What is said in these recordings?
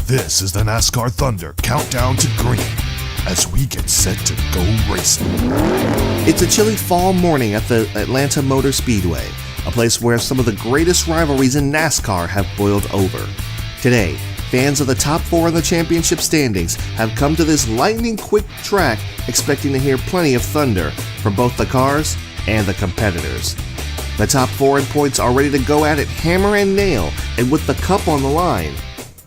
This is the NASCAR Thunder countdown to green as we get set to go racing. It's a chilly fall morning at the Atlanta Motor Speedway, a place where some of the greatest rivalries in NASCAR have boiled over. Today, fans of the top four in the championship standings have come to this lightning-quick track expecting to hear plenty of thunder from both the cars and the competitors. The top four in points are ready to go at it hammer and nail, and with the cup on the line,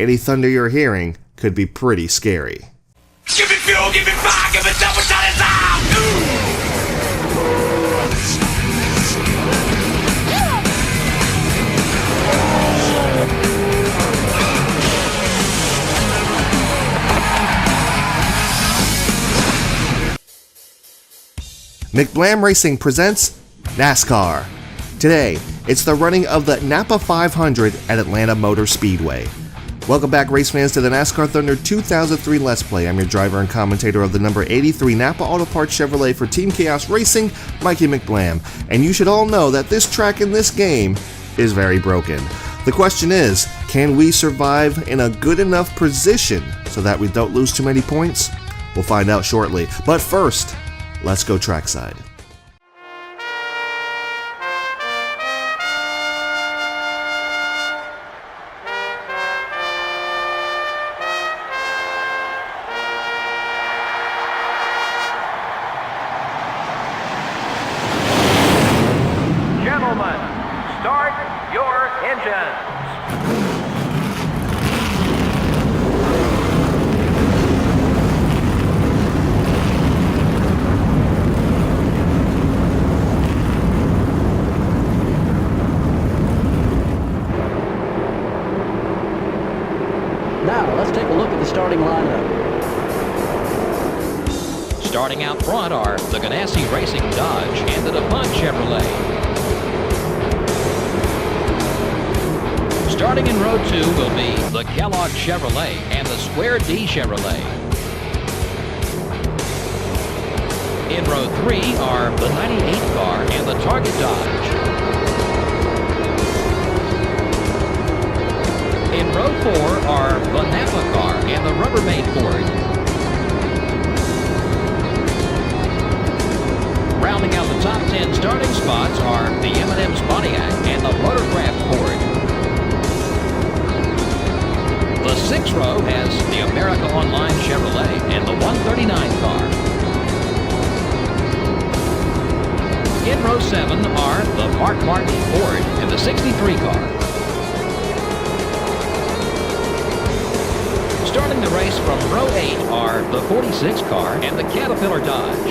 any thunder you're hearing could be pretty scary. Give me fuel, give me fire, give me double shot is out! McBlam Racing presents NASCAR. Today, it's the running of the NAPA 500 at Atlanta Motor Speedway. Welcome back, race fans, to the NASCAR Thunder 2003 Let's Play. I'm your driver and commentator of the number 83 NAPA Auto Parts Chevrolet for Team KAOS Racing, Mikey McBlam. And you should all know that this track in this game is very broken. The question is, can we survive in a good enough position so that we don't lose too many points? We'll find out shortly. But first, let's go trackside. Gentlemen, start your engines. Now, let's take a look at the starting lineup. Starting out front are the Ganassi Racing Dodge and the DuPont Chevrolet. Starting in row 2 will be the Kellogg Chevrolet and the Square D Chevrolet. In row 3 are the 98 car and the Target Dodge. In row 4 are the NAPA car and the Rubbermaid Ford. Rounding out the top 10 starting spots are the M&M's Pontiac and the Motorcraft Ford. The 6th row has the America Online Chevrolet and the 139 car. In row 7 are the Mark Martin Ford and the 63 car. Starting the race from row 8 are the 46 car and the Caterpillar Dodge.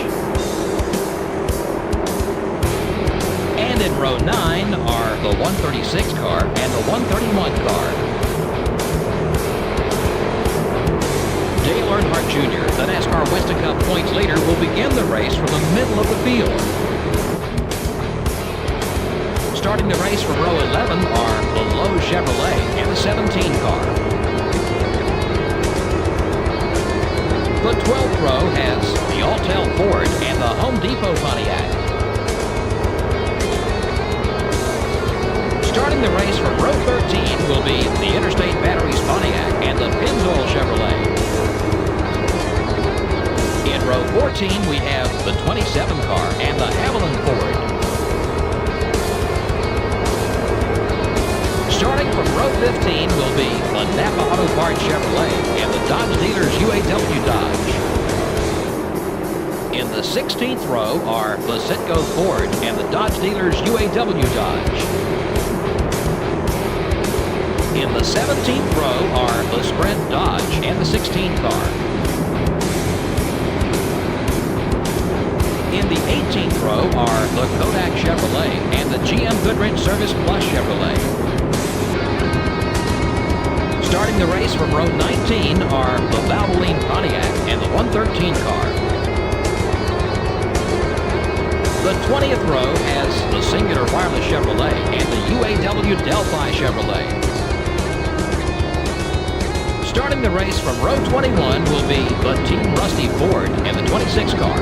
And in row 9 are the 136 car and the 131 car. Dale Earnhardt Jr., the NASCAR Winston Cup points leader, will begin the race from the middle of the field. Starting the race from row 11 are the Lowe Chevrolet and the 17 car. The 12th row has the Alltel Ford and the Home Depot Pontiac. Starting the race from row 13 will be the Interstate Batteries Pontiac and the Pennzoil Chevrolet. In row 14 we have the 27 car and the Haviland Ford. Starting from row 15 will be the NAPA Auto Parts Chevrolet and the Dodge Dealers UAW Dodge. In the 16th row are the Citgo Ford and the Dodge Dealers UAW Dodge. In the 17th row are the Sprint Dodge and the 16 car. In the 18th row are the Kodak Chevrolet and the GM Goodrich Service Plus Chevrolet. Starting the race from row 19 are the Valvoline Pontiac and the 113 car. The 20th row has the Singular Wireless Chevrolet and the UAW Delphi Chevrolet. Starting the race from row 21 will be the Team Rusty Ford and the 26 car.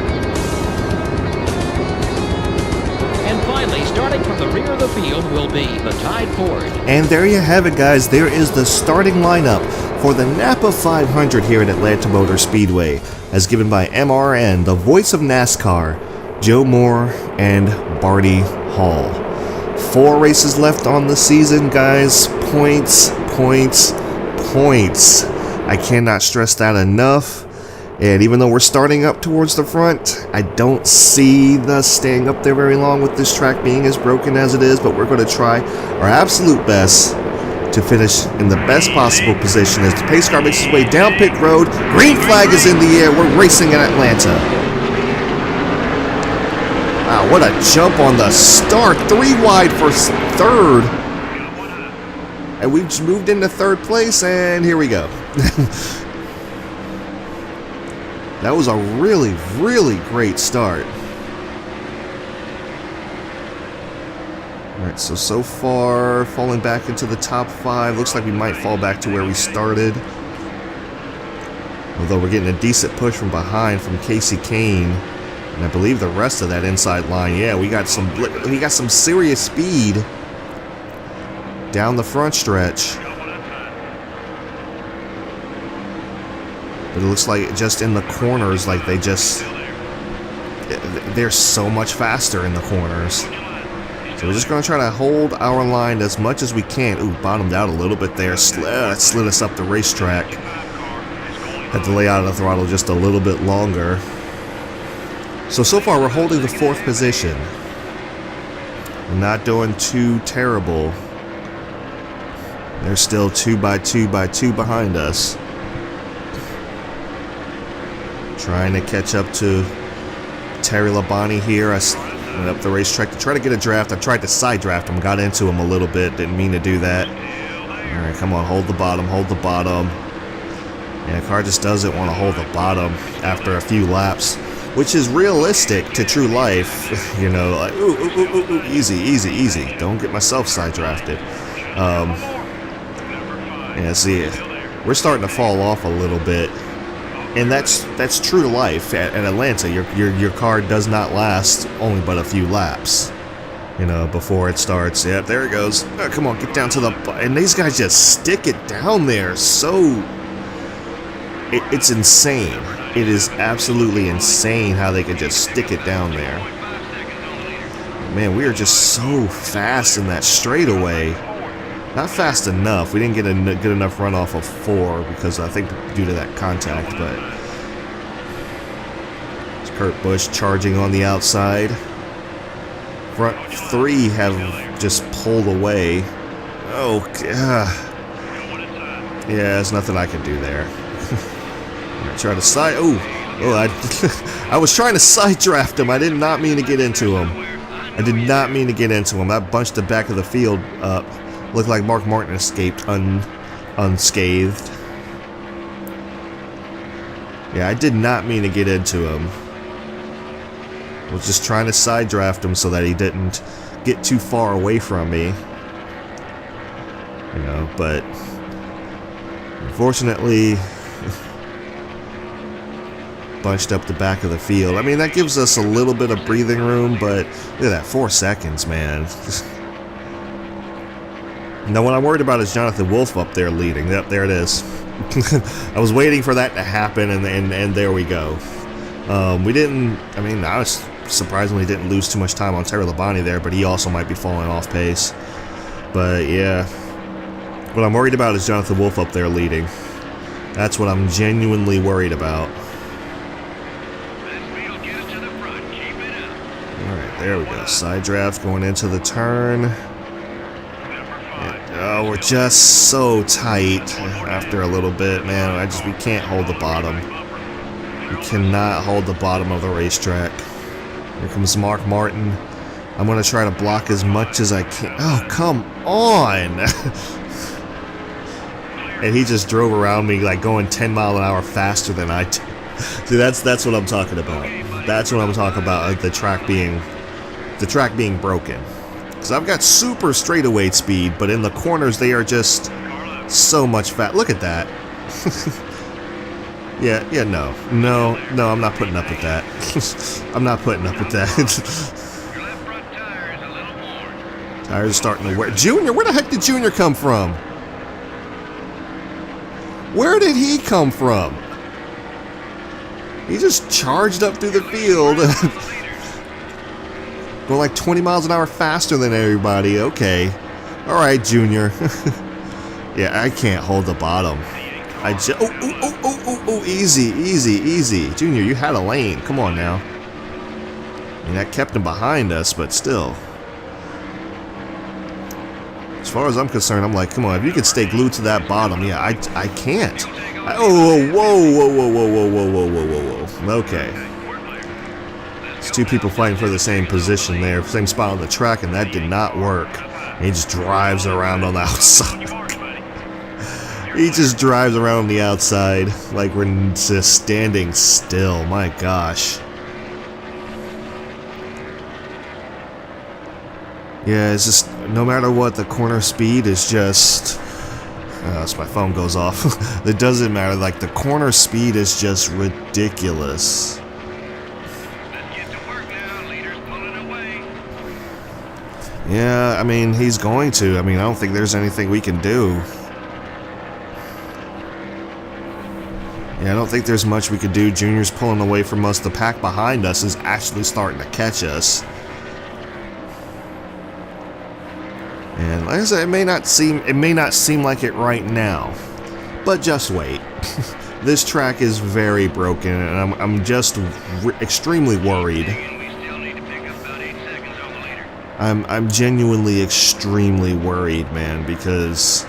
And finally, starting from the rear of the field will be the Tide Ford. And there you have it, guys. There is the starting lineup for the NAPA 500 here at Atlanta Motor Speedway, as given by MRN, the voice of NASCAR, Joe Moore and Barty Hall. 4 races left on the season, guys. Points, points, points. I cannot stress that enough. And even though we're starting up towards the front, I don't see us staying up there very long with this track being as broken as it is, but we're going to try our absolute best to finish in the best possible position as the pace car makes its way down pit road. Green flag is in the air. We're racing in Atlanta. Wow, what a jump on the start. 3 wide for third. And we've just moved into third place, and here we go. That was a really, really great start. Alright, so far, falling back into the top 5. Looks like we might fall back to where we started. Although we're getting a decent push from behind from Casey Kane. And I believe the rest of that inside line, yeah, we got some serious speed down the front stretch. But it looks like just in the corners, like they're so much faster in the corners. So we're just going to try to hold our line as much as we can. Ooh, bottomed out a little bit there. Slid us up the racetrack. Had to lay out of the throttle just a little bit longer. So far we're holding the 4th position. We're not doing too terrible. They're still 2 by 2 by 2 behind us. Trying to catch up to Terry Labonte here. I went up the racetrack to try to get a draft. I tried to side draft him, got into him a little bit. Didn't mean to do that. Alright, come on, hold the bottom, hold the bottom. Yeah, the car just doesn't want to hold the bottom after a few laps, which is realistic to true life. You know, like, ooh, easy, easy, easy. Don't get myself side drafted. Yeah, see, we're starting to fall off a little bit. And that's true to life at Atlanta. Your car does not last only but a few laps, you know, before it starts. Yep, there it goes. Oh, come on, get down to the... And these guys just stick it down there. So... It's insane. It is absolutely insane how they could just stick it down there. Man, we are just so fast in that straightaway. Not fast enough. We didn't get a good enough run off of 4 because I think due to that contact, but it's Kurt Busch charging on the outside. Front 3 have just pulled away. Oh, yeah, there's nothing I can do there. I try to side. I was trying to side draft him. I did not mean to get into him. I bunched the back of the field up. Looked like Mark Martin escaped unscathed. Yeah, I did not mean to get into him. I was just trying to side draft him so that he didn't get too far away from me. You know, but unfortunately, bunched up the back of the field. I mean, that gives us a little bit of breathing room, but look at that, 4 seconds, man. Now, what I'm worried about is Jonathan Wolf up there leading. Yep, there it is. I was waiting for that to happen, and there we go. I was surprisingly didn't lose too much time on Terry Labonte there, but he also might be falling off pace. But, yeah. What I'm worried about is Jonathan Wolf up there leading. That's what I'm genuinely worried about. Alright, there we go. Side draft going into the turn. Oh, we're just so tight after a little bit, man. We can't hold the bottom. We cannot hold the bottom of the racetrack. Here comes Mark Martin. I'm going to try to block as much as I can. Oh, come on! And he just drove around me like going 10 miles an hour faster than I did. See, that's what I'm talking about. That's what I'm talking about, like the track being broken. Because I've got super straightaway speed, but in the corners they are just so much fat. Look at that. No, I'm not putting up with that. I'm not putting up with that. Tires are starting to wear. Junior, where the heck did Junior come from? Where did he come from? He just charged up through the field. Going like 20 miles an hour faster than everybody. Okay. Alright, Junior. Yeah, I can't hold the bottom. Easy. Junior, you had a lane. Come on now. I mean, that kept him behind us, but still. As far as I'm concerned, I'm like, come on, if you could stay glued to that bottom. Yeah, I can't. Whoa. Okay. It's two people fighting for the same position there, same spot on the track, and that did not work. And he just drives around on the outside. He just drives around on the outside like we're just standing still. My gosh. Yeah, it's just, no matter what, the corner speed is just... so my phone goes off. It doesn't matter. Like, the corner speed is just ridiculous. Yeah, I mean, he's going to. I mean, I don't think there's anything we can do. Yeah, I don't think there's much we could do. Junior's pulling away from us. The pack behind us is actually starting to catch us. And like I said, it may not seem like it right now, but just wait. This track is very broken, and I'm just extremely worried. I'm genuinely extremely worried, man, because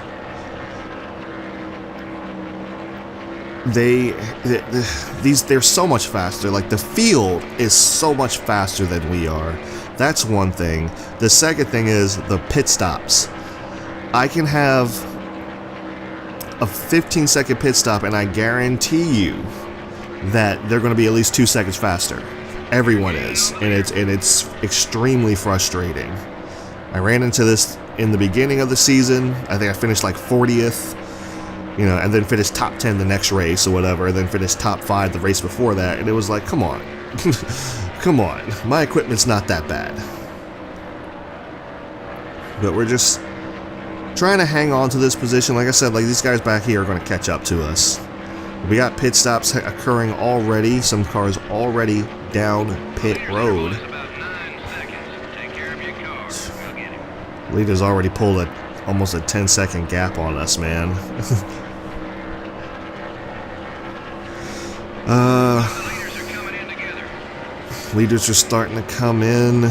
they're so much faster. Like, the field is so much faster than we are. That's one thing. The second thing is the pit stops. I can have a 15-second pit stop, and I guarantee you that they're going to be at least 2 seconds faster. Everyone is, and it's extremely frustrating. I ran into this in the beginning of the season. I think I finished like 40th, you know, and then finished top 10 the next race or whatever, and then finished top 5 the race before that, and it was like, come on. Come on, my equipment's not that bad. But we're just trying to hang on to this position. Like I said, like, these guys back here are going to catch up to us. We got pit stops occurring already. Some cars already down pit road. Leader's already pulled almost a 10-second gap on us, man. Leaders are starting to come in.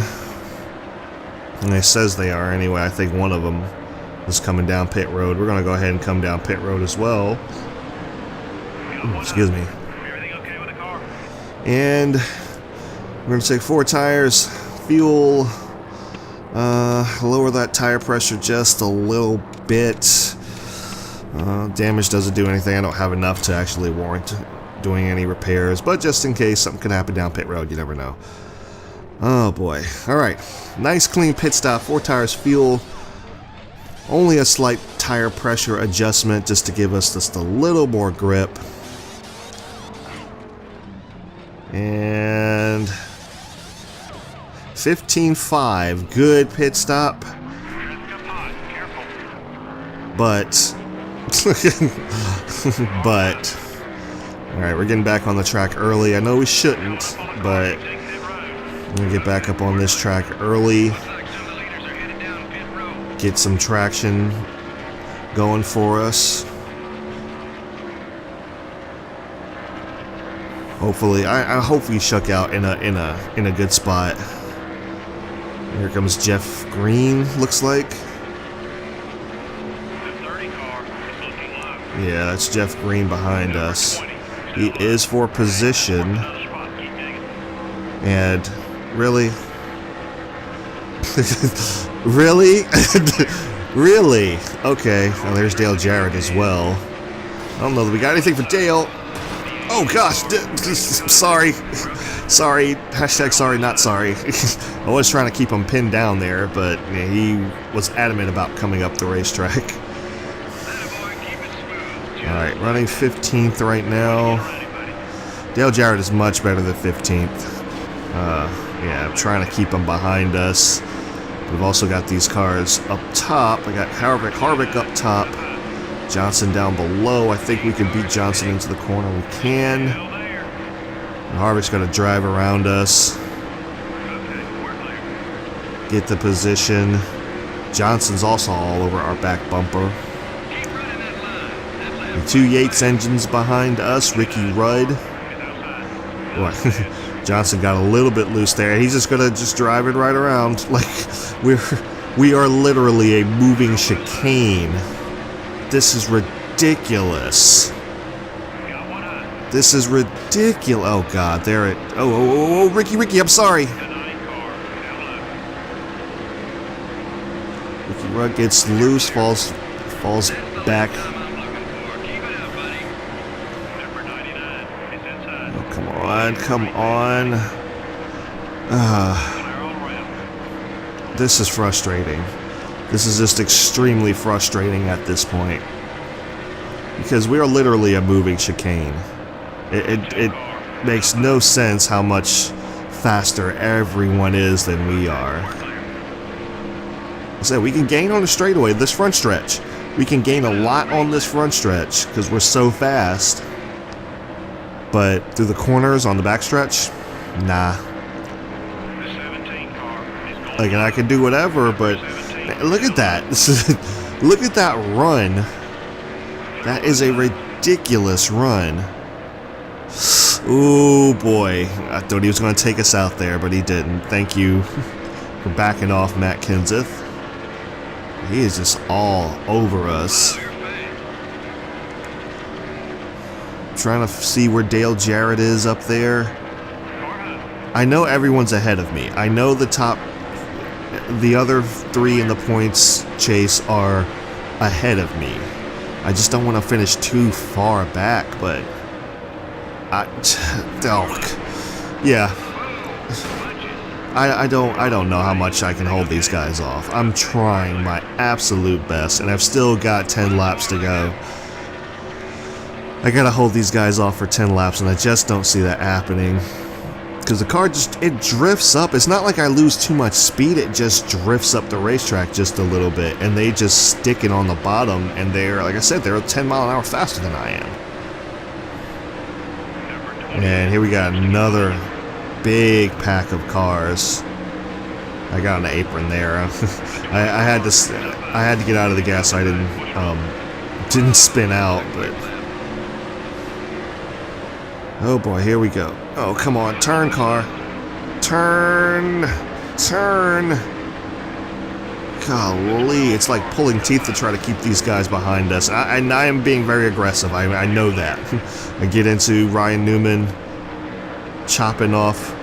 And it says they are anyway. I think one of them is coming down pit road. We're going to go ahead and come down pit road as well. Excuse me. And we're going to take 4 tires, fuel, lower that tire pressure just a little bit. Damage doesn't do anything. I don't have enough to actually warrant doing any repairs, but just in case something could happen down pit road, you never know. Oh boy. Alright, nice clean pit stop, 4 tires, fuel, only a slight tire pressure adjustment just to give us just a little more grip. And 15.5, good pit stop, but alright, we're getting back on the track early. I know we shouldn't, but I'm gonna get back up on this track early, get some traction going for us. Hopefully, I hope we shuck out in a good spot. Here comes Jeff Green, looks like. Yeah, that's Jeff Green behind us. He is for position. And really? Really? Really? Okay. Well, there's Dale Jarrett as well. I don't know that we got anything for Dale. Oh gosh, sorry. Sorry, hashtag sorry, not sorry. I was trying to keep him pinned down there, but yeah, he was adamant about coming up the racetrack. Alright, running 15th right now. Dale Jarrett is much better than 15th. Yeah, I'm trying to keep him behind us. We've also got these cars up top. I got Harvick up top. Johnson down below. I think we can beat Johnson into the corner. We can. And Harvick's going to drive around us. Get the position. Johnson's also all over our back bumper. The 2 Yates engines behind us. Ricky Rudd. Boy, Johnson got a little bit loose there. He's just gonna drive it right around. Like we are literally a moving chicane. This is ridiculous. This is ridiculous. Oh God, there it. Oh, Ricky, I'm sorry. Ricky Rudd gets loose, falls back. Come on. This is frustrating. This is just extremely frustrating at this point. Because we are literally a moving chicane. It makes no sense how much faster everyone is than we are. I said we can gain on the straightaway, this front stretch. We can gain a lot on this front stretch because we're so fast. But through the corners on the backstretch, nah. Like, and I can do whatever, but look at that. Look at that run. That is a ridiculous run. Oh boy, I thought he was going to take us out there, but he didn't. Thank you for backing off, Matt Kenseth. He is just all over us. Trying to see where Dale Jarrett is up there. I know everyone's ahead of me. I know the other 3 in the points chase are ahead of me. I just don't want to finish too far back, but yeah. I don't know how much I can hold these guys off. I'm trying my absolute best, and I've still got 10 laps to go. I gotta hold these guys off for 10 laps, and I just don't see that happening. Because the car it drifts up. It's not like I lose too much speed, it just drifts up the racetrack just a little bit, and they just stick it on the bottom, and they're, like I said, they're 10 mile an hour faster than I am. And here we got another big pack of cars. I got an apron there. I had to get out of the gas so I didn't spin out, but oh boy, here we go. Oh, come on, turn, car. Turn. Golly, it's like pulling teeth to try to keep these guys behind us. I am being very aggressive. I know that. I get into Ryan Newman, chopping off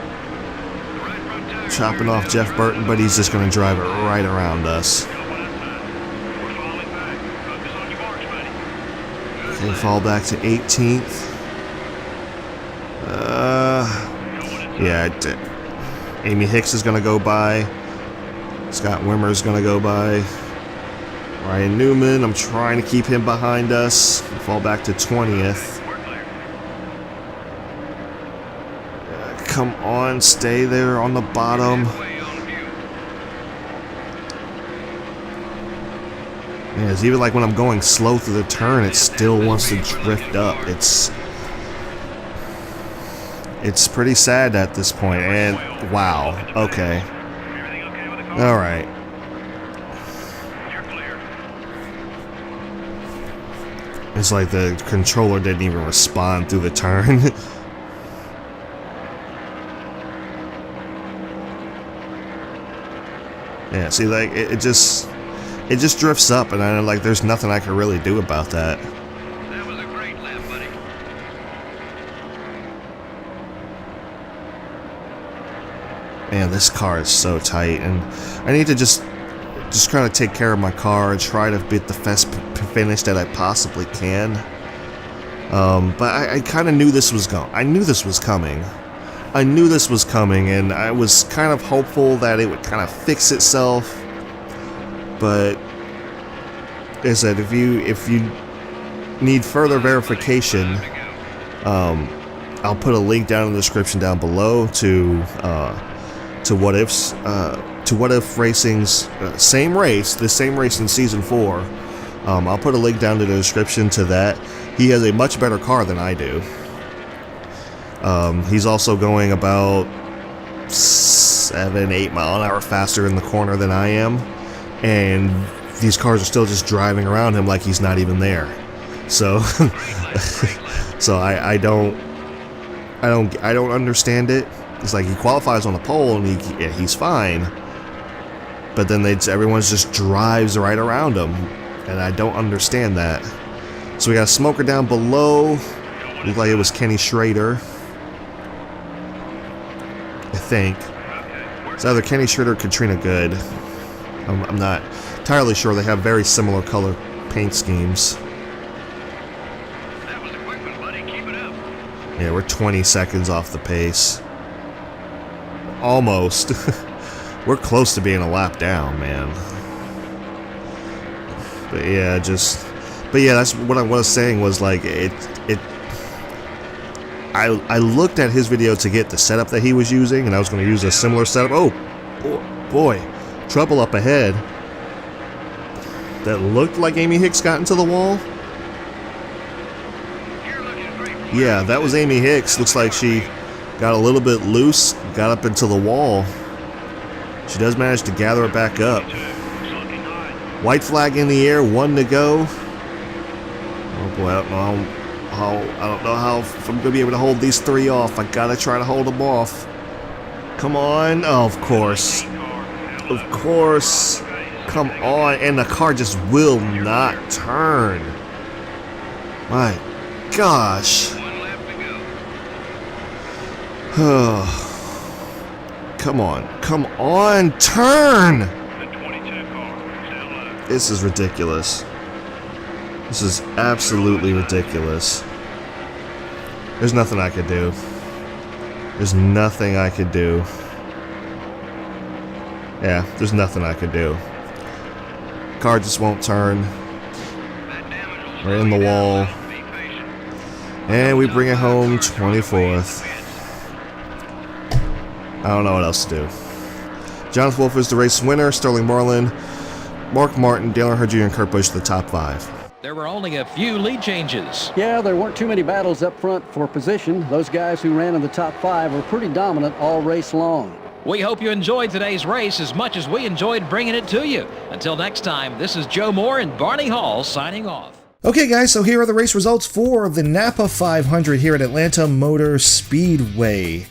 Jeff Burton, but he's just going to drive it right around us. Okay, fall back to 18th. Yeah, Amy Hicks is going to go by. Scott Wimmer is going to go by. Ryan Newman, I'm trying to keep him behind us. Fall back to 20th. Come on, stay there on the bottom. Yeah, it's even like when I'm going slow through the turn, it still wants to drift up. It's pretty sad at this point, and wow, okay. All right. It's like the controller didn't even respond through the turn. Yeah, see, like it just drifts up, and I like there's nothing I can really do about that. That was a great lap, buddy. Man, this car is so tight, and I need to just try to take care of my car and try to beat the best finish that I possibly can. But I kind of knew this was going. I knew this was coming. And I was kind of hopeful that it would kind of fix itself. But as I said, if you need further verification, I'll put a link down in the description down below to What If's to What If Racing's the same race in Season 4. I'll put a link down in the description to that. He has a much better car than I do. He's also going about 7-8 mile an hour faster in the corner than I am, and these cars are still just driving around him like he's not even there. So, so I don't understand it. It's like he qualifies on the pole and he's fine, but then everyone just drives right around him, and I don't understand that. So we got a smoker down below. Looked like it was Kenny Schrader, I think. It's either Kenny Schrader or Katrina Good. I'm not entirely sure. They have very similar color paint schemes. That was a quick one, buddy. Keep it up. Yeah, we're 20 seconds off the pace. Almost. We're close to being a lap down, man. But yeah, that's what I was saying was like I looked at his video to get the setup that he was using, and I was going to use a similar setup. Oh, boy. Trouble up ahead. That looked like Amy Hicks got into the wall. Yeah, that was Amy Hicks. Looks like she got a little bit loose, got up into the wall. She does manage to gather it back up. White flag in the air, 1 to go. Oh boy, I don't know how if I'm going to be able to hold these 3 off. I got to try to hold them off. Come on. Oh, of course. Of course. Come on. And the car just will not turn. My gosh. Come on. Come on. Turn. This is ridiculous. This is absolutely ridiculous. There's nothing I could do. There's nothing I could do. Yeah, there's nothing I could do. Car just won't turn. We're in the wall. And we bring it home 24th. I don't know what else to do. Jonathan Wolf is the race winner. Sterling Marlin, Mark Martin, Dale Earnhardt Jr., and Kurt Busch the top 5. There were only a few lead changes. Yeah, there weren't too many battles up front for position. Those guys who ran in the top 5 were pretty dominant all race long. We hope you enjoyed today's race as much as we enjoyed bringing it to you. Until next time, this is Joe Moore and Barney Hall signing off. Okay, guys, so here are the race results for the NAPA 500 here at Atlanta Motor Speedway.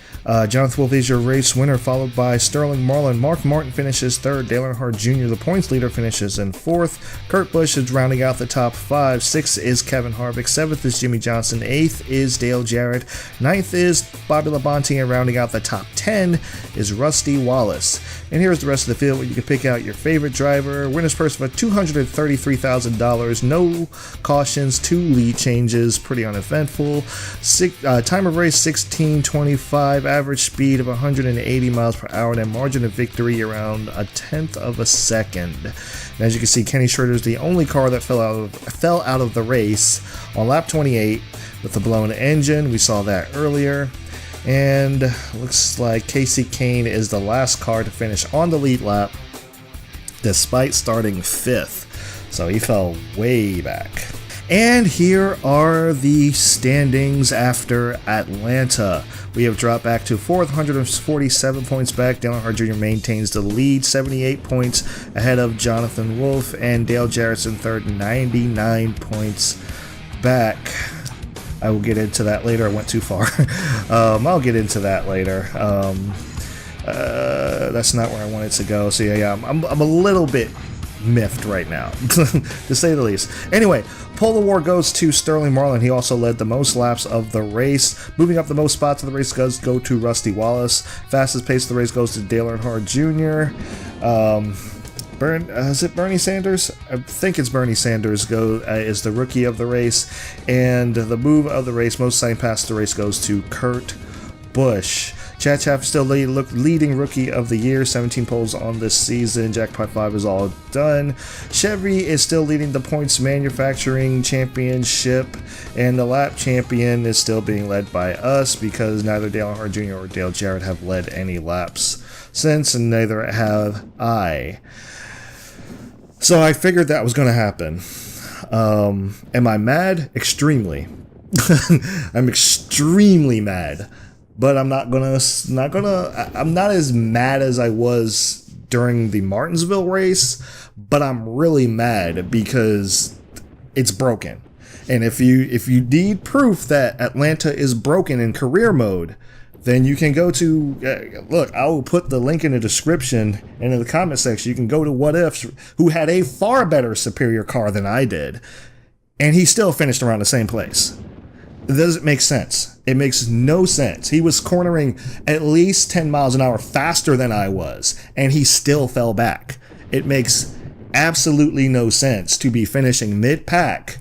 Jonathan Wolf is your race winner, followed by Sterling Marlin. Mark Martin finishes 3rd. Dale Earnhardt Jr., the points leader, finishes in 4th. Kurt Busch is rounding out the top 5. 6th is Kevin Harvick. 7th is Jimmy Johnson. 8th is Dale Jarrett. 9th is Bobby Labonte, and rounding out the top 10 is Rusty Wallace. And here's the rest of the field where you can pick out your favorite driver. Winner's purse of $233,000. No cautions, 2 lead changes, pretty uneventful. Time of race 16:25. Average speed of 180 miles per hour, and a margin of victory around 1/10 of a second. And as you can see, Kenny Schrader is the only car that fell out of the race on lap 28 with the blown engine. We saw that earlier. And looks like Casey Kane is the last car to finish on the lead lap despite starting 5th. So he fell way back. And here are the standings after Atlanta. We have dropped back to 447 points back. Dale Earnhardt Jr. maintains the lead, 78 points ahead of Jonathan Wolf, and Dale Jarrett's in 3rd, 99 points back. I will get into that later. I went too far. I'll get into that later. That's not where I wanted to go. So yeah, I'm a little bit miffed right now, to say the least. Anyway, pole award goes to Sterling Marlin. He also led the most laps of the race. Moving up the most spots of the race does go to Rusty Wallace. Fastest pace of the race goes to Dale Earnhardt Jr. Is it Bernie Sanders? I think it's Bernie Sanders is the rookie of the race. And the move of the race, most time past the race, goes to Kurt Busch. Chad Chaff is still leading Rookie of the Year, 17 poles on this season. Jackpot 5 is all done. Chevy is still leading the points manufacturing championship, and the lap champion is still being led by us because neither Dale Earnhardt Jr. or Dale Jarrett have led any laps since, and neither have I. So I figured that was going to happen. Am I mad? Extremely. I'm extremely mad, but I'm not as mad as I was during the Martinsville race, but I'm really mad because it's broken. And if you need proof that Atlanta is broken in career mode, then you can go to, look, I will put the link in the description and in the comment section. You can go to What Ifs, who had a far better superior car than I did, and he still finished around the same place. It doesn't make sense. It makes no sense. He was cornering at least 10 miles an hour faster than I was, and he still fell back. It makes absolutely no sense to be finishing mid-pack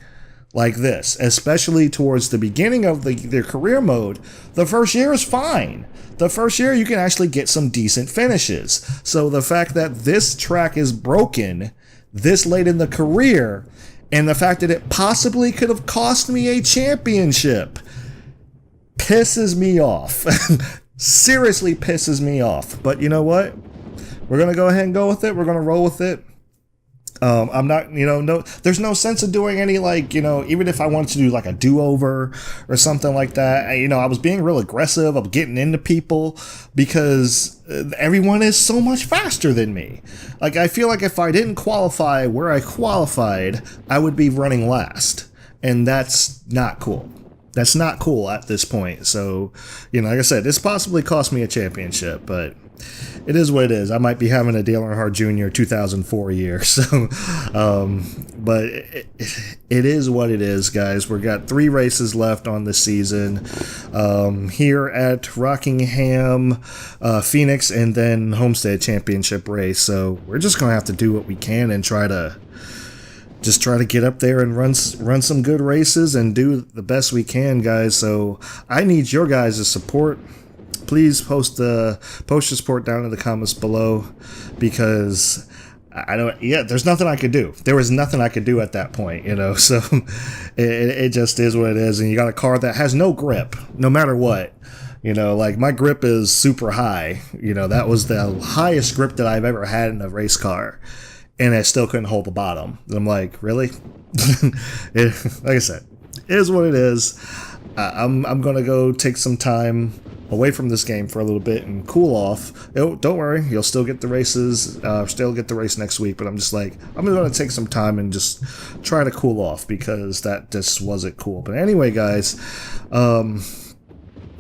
like this, especially towards the beginning of their career mode. The first year is fine. The first year you can actually get some decent finishes. So the fact that this track is broken this late in the career, and the fact that it possibly could have cost me a championship, pisses me off. Seriously pisses me off. But you know what? We're going to go ahead and go with it. We're going to roll with it. I'm not, there's no sense of doing any, even if I wanted to do like a do-over or something like that, I was being real aggressive. I'm getting into people because everyone is so much faster than me. Like, I feel like if I didn't qualify where I qualified, I would be running last. And that's not cool. That's not cool at this point. So, like I said, this possibly cost me a championship, but it is what it is. I might be having a Dale Earnhardt Jr. 2004 year. So, but it is what it is, guys. We've got 3 races left on the season here at Rockingham, Phoenix, and then Homestead Championship race. So we're just going to have to do what we can and try to get up there and run some good races and do the best we can, guys. So I need your guys' support. Please post your support down in the comments below, because there's nothing I could do. There was nothing I could do at that point, so it just is what it is. And you got a car that has no grip, no matter what. Like my grip is super high. That was the highest grip that I've ever had in a race car, and I still couldn't hold the bottom. And I'm like, really? Like I said, it is what it is. I'm gonna go take some time away from this game for a little bit and cool off. Don't worry, you'll still get the races, still get the race next week, but I'm just like, I'm going to take some time and just try to cool off because that just wasn't cool. But anyway, guys,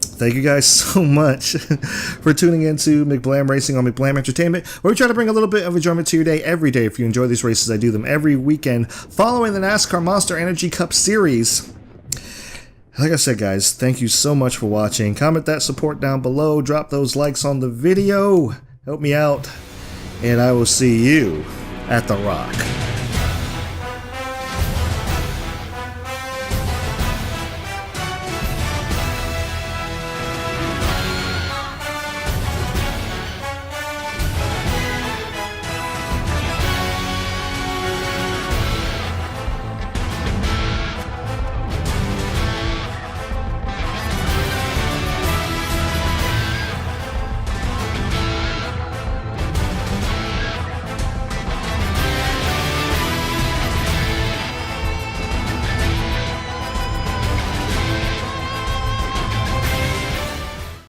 thank you guys so much for tuning in to McBlam Racing on McBlam Entertainment, where we try to bring a little bit of enjoyment to your day every day. If you enjoy these races, I do them every weekend following the NASCAR Monster Energy Cup Series. Like I said, guys, thank you so much for watching. Comment that support down below. Drop those likes on the video. Help me out. And I will see you at the Rock.